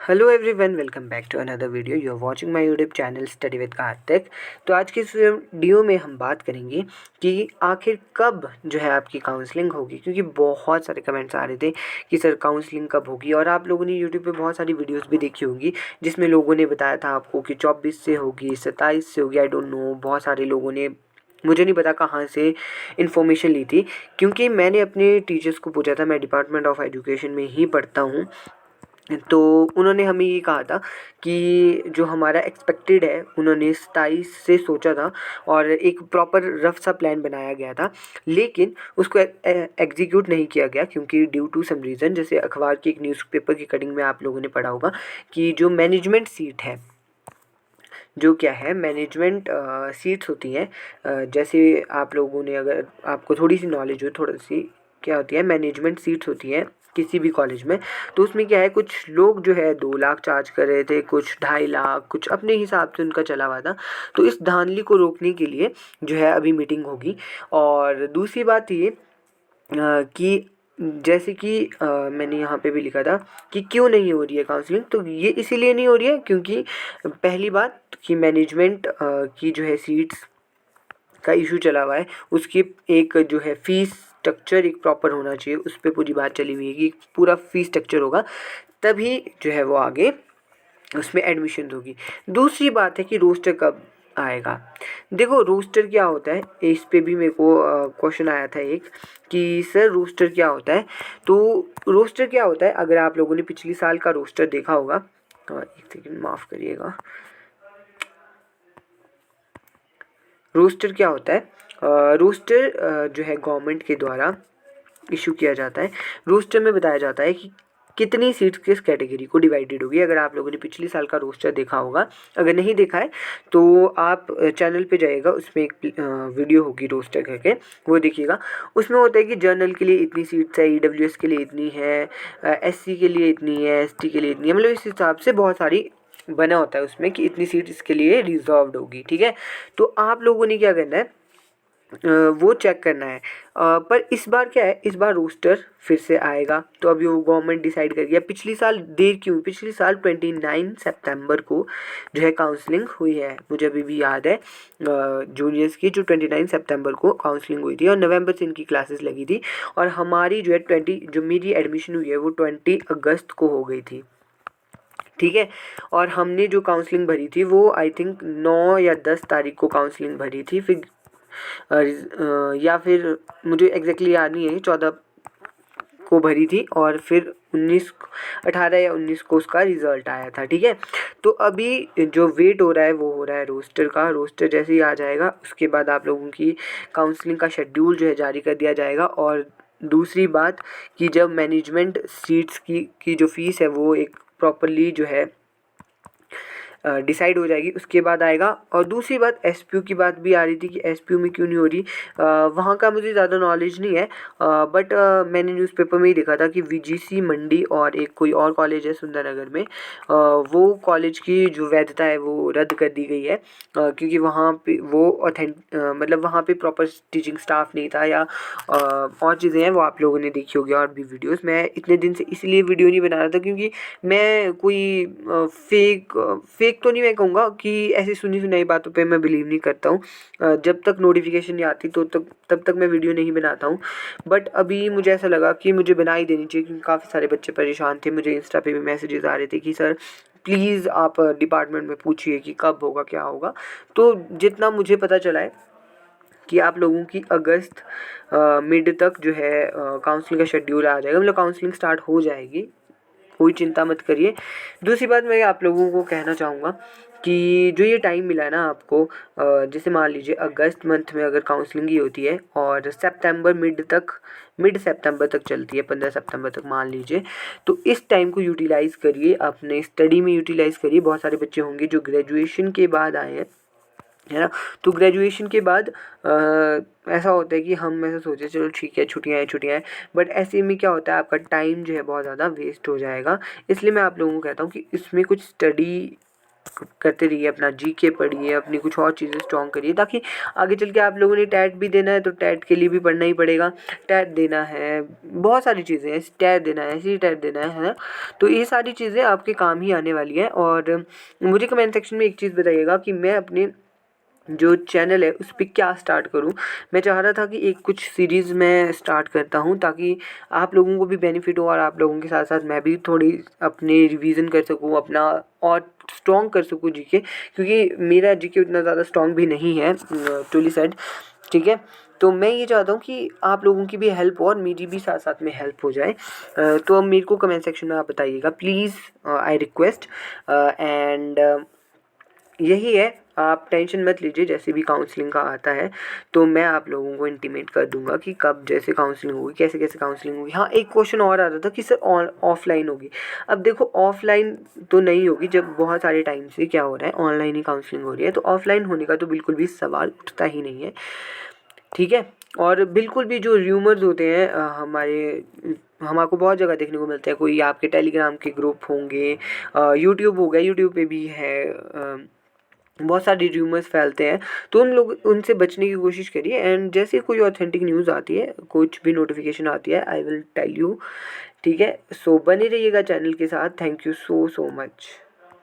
Hello everyone, welcome back to another video. You are watching my YouTube channel study with Kartik. तो आज की इस video में हम बात करेंगे कि आखिर कब जो है आपकी काउंसलिंग होगी, क्योंकि बहुत सारे कमेंट्स आ रहे थे कि सर काउंसलिंग कब होगी। और आप लोगों ने यूट्यूब पे बहुत सारी वीडियोस भी देखी होंगी जिसमें लोगों ने बताया था आपको कि 24 से होगी, 27 से होगी, आई डोंट नो। बहुत सारे लोगों ने, मुझे नहीं पता कहाँ से इन्फॉर्मेशन ली थी, क्योंकि मैंने अपने टीचर्स को पूछा था। मैं डिपार्टमेंट ऑफ एजुकेशन में ही पढ़ता हूँ। तो उन्होंने हमें ये कहा था कि जो हमारा एक्सपेक्टेड है, उन्होंने 27 से सोचा था और एक प्रॉपर रफ सा प्लान बनाया गया था, लेकिन उसको एग्जीक्यूट नहीं किया गया क्योंकि ड्यू टू सम रीज़न। जैसे अखबार की एक न्यूज़पेपर की कटिंग में आप लोगों ने पढ़ा होगा कि जो मैनेजमेंट सीट है, जो क्या है मैनेजमेंट सीट्स होती हैं। जैसे आप लोगों ने, अगर आपको थोड़ी सी नॉलेज हो, थोड़ी सी क्या होती है, मैनेजमेंट सीट्स होती हैं किसी भी कॉलेज में। तो उसमें क्या है, कुछ लोग जो है 2 लाख चार्ज कर रहे थे, कुछ 2.5 लाख, कुछ अपने हिसाब से उनका चला हुआ था। तो इस धांधली को रोकने के लिए जो है अभी मीटिंग होगी। और दूसरी बात ये कि जैसे कि मैंने यहाँ पे भी लिखा था कि क्यों नहीं हो रही है काउंसलिंग। तो ये इसीलिए नहीं हो रही है क्योंकि पहली बात कि मैनेजमेंट की जो है सीट्स का इशू चला हुआ है। उसकी एक जो है फीस स्ट्रक्चर एक प्रॉपर होना चाहिए, उस पर पूरी बात चली हुई है कि पूरा फीस स्ट्रक्चर होगा तभी जो है वो आगे उसमें एडमिशन होगी। दूसरी बात है कि रोस्टर कब आएगा। देखो रोस्टर क्या होता है, इस पे भी मेरे को क्वेश्चन आया था एक कि सर रोस्टर क्या होता है। तो रोस्टर क्या होता है, अगर आप लोगों ने पिछले साल का रोस्टर देखा होगा, एक सेकंड माफ़ करिएगा। रोस्टर क्या होता है, रोस्टर जो है गवर्नमेंट के द्वारा इशू किया जाता है। रोस्टर में बताया जाता है कि कितनी सीट्स किस कैटेगरी को डिवाइडेड होगी। अगर आप लोगों ने पिछले साल का रोस्टर देखा होगा, अगर नहीं देखा है तो आप चैनल पे जाइएगा, उसमें एक वीडियो होगी रोस्टर करके, वो देखिएगा। उसमें होता है कि जर्नल के लिए इतनी सीट्स है, ईडब्ल्यूएस के लिए इतनी है, एससी के लिए इतनी है, एसटी के लिए इतनी है, मतलब इस हिसाब से बहुत सारी बना होता है उसमें कि इतनी सीट इसके लिए रिजर्व्ड होगी। ठीक है, तो आप लोगों ने क्या करना है, वो चेक करना है। पर इस बार क्या है, इस बार रोस्टर फिर से आएगा। तो अभी वो गवर्नमेंट डिसाइड कर गया। पिछली साल देर क्यों, पिछली साल 29 सितंबर को जो है काउंसलिंग हुई है, मुझे अभी भी याद है। जूनियर्स की जो 29 सितंबर को काउंसलिंग हुई थी और नवंबर से इनकी क्लासेस लगी थी। और हमारी जो है जो मेरी एडमिशन हुई है वो 20 अगस्त को हो गई थी। ठीक है, और हमने जो काउंसलिंग भरी थी वो आई थिंक 9 या 10 तारीख को काउंसलिंग भरी थी। फिर या फिर मुझे एग्जैक्टली याद नहीं है, 14 को भरी थी और फिर 18 या 19 को उसका रिजल्ट आया था। ठीक है, तो अभी जो वेट हो रहा है वो हो रहा है रोस्टर का। रोस्टर जैसे ही आ जाएगा उसके बाद आप लोगों की काउंसलिंग का शेड्यूल जो है जारी कर दिया जाएगा। और दूसरी बात कि जब मैनेजमेंट सीट्स की जो फीस है वो एक प्रॉपरली जो है डिसाइड हो जाएगी, उसके बाद आएगा। और दूसरी बात एसपीयू की बात भी आ रही थी कि एसपीयू में क्यों नहीं हो रही। वहाँ का मुझे ज़्यादा नॉलेज नहीं है, बट मैंने न्यूज़पेपर में ही देखा था कि वीजीसी मंडी और एक कोई और कॉलेज है सुंदरनगर में, वो कॉलेज की जो वैधता है वो रद्द कर दी गई है। क्योंकि वहाँ पे वो मतलब वहाँ पे प्रॉपर टीचिंग स्टाफ नहीं था, या और चीज़ें हैं वो आप लोगों ने देखी होगी और भी वीडियोस। मैं इतने दिन से इसलिए वीडियो नहीं बना रहा था क्योंकि मैं कोई फेक तो नहीं मैं कहूँगा कि ऐसी सुनी सुनाई बातों पे मैं बिलीव नहीं करता हूँ। जब तक नोटिफिकेशन नहीं आती तो तब तक मैं वीडियो नहीं बनाता हूँ। बट अभी मुझे ऐसा लगा कि मुझे बना ही देनी चाहिए क्योंकि काफ़ी सारे बच्चे परेशान थे। मुझे इंस्टा पे भी मैसेजेस आ रहे थे कि सर प्लीज़ आप डिपार्टमेंट में पूछिए कि कब होगा क्या होगा। तो जितना मुझे पता चला है कि आप लोगों की अगस्त मिड तक जो है काउंसलिंग का शेड्यूल आ जाएगा, मतलब काउंसलिंग स्टार्ट हो जाएगी, कोई चिंता मत करिए। दूसरी बात मैं आप लोगों को कहना चाहूँगा कि जो ये टाइम मिला है ना आपको, जैसे मान लीजिए अगस्त मंथ में अगर काउंसलिंग ही होती है और मिड सितंबर तक चलती है, 15 सितंबर तक मान लीजिए, तो इस टाइम को यूटिलाइज़ करिए, अपने स्टडी में यूटिलाइज़ करिए। बहुत सारे बच्चे होंगे जो ग्रेजुएशन के बाद आए हैं, है ना। तो ग्रेजुएशन के बाद ऐसा होता है कि हम ऐसा सोचे चलो ठीक है छुट्टियाँ हैं, बट ऐसे में क्या होता है आपका टाइम जो है बहुत ज़्यादा वेस्ट हो जाएगा। इसलिए मैं आप लोगों को कहता हूँ कि इसमें कुछ स्टडी करते रहिए, अपना जीके पढ़िए, अपनी कुछ और चीज़ें स्ट्रॉन्ग करिए, ताकि आगे चल के आप लोगों ने टैट भी देना है तो टैट के लिए भी पढ़ना ही पड़ेगा। टैट देना है, बहुत सारी चीज़ें हैं, टैट देना है, ऐसे ही टैट देना है ना। तो ये सारी चीज़ें आपके काम ही आने वाली हैं। और मुझे कमेंट सेक्शन में एक चीज़ बताइएगा कि मैं अपने जो चैनल है उस पर क्या स्टार्ट करूं। मैं चाह रहा था कि एक कुछ सीरीज़ मैं स्टार्ट करता हूं, ताकि आप लोगों को भी बेनिफिट हो और आप लोगों के साथ साथ मैं भी थोड़ी अपने रिवीजन कर सकूं, अपना और स्ट्रॉन्ग कर सकूं जीके, क्योंकि मेरा जीके उतना ज़्यादा स्ट्रॉन्ग भी नहीं है ट्रूली सेड। ठीक है, तो मैं ये चाहता हूँ कि आप लोगों की भी हेल्प हो और मेरी भी साथ साथ में हेल्प हो जाए। तो अब मेरे को कमेंट सेक्शन में आप बताइएगा प्लीज़, आई रिक्वेस्ट। एंड यही है, आप टेंशन मत लीजिए, जैसे भी काउंसलिंग का आता है तो मैं आप लोगों को इंटीमेट कर दूंगा कि कब जैसे काउंसलिंग होगी, कैसे कैसे काउंसलिंग होगी। हाँ, एक क्वेश्चन और आ रहा था कि सर ऑफलाइन होगी। अब देखो, ऑफलाइन तो नहीं होगी, जब बहुत सारे टाइम से क्या हो रहा है ऑनलाइन ही काउंसलिंग हो रही है, तो ऑफलाइन होने का तो बिल्कुल भी सवाल उठता ही नहीं है। ठीक है, और बिल्कुल भी जो र्यूमर्स होते हैं हमारे बहुत जगह देखने को मिलते हैं, कोई आपके टेलीग्राम के ग्रुप होंगे, यूट्यूब हो गया, यूट्यूब पे भी है, बहुत सारे र्यूमर्स फैलते हैं, तो उनसे बचने की कोशिश करिए। एंड जैसे कोई ऑथेंटिक न्यूज़ आती है, कुछ भी नोटिफिकेशन आती है, आई विल टेल यू। ठीक है, सो बने रहिएगा चैनल के साथ। Thank you so much.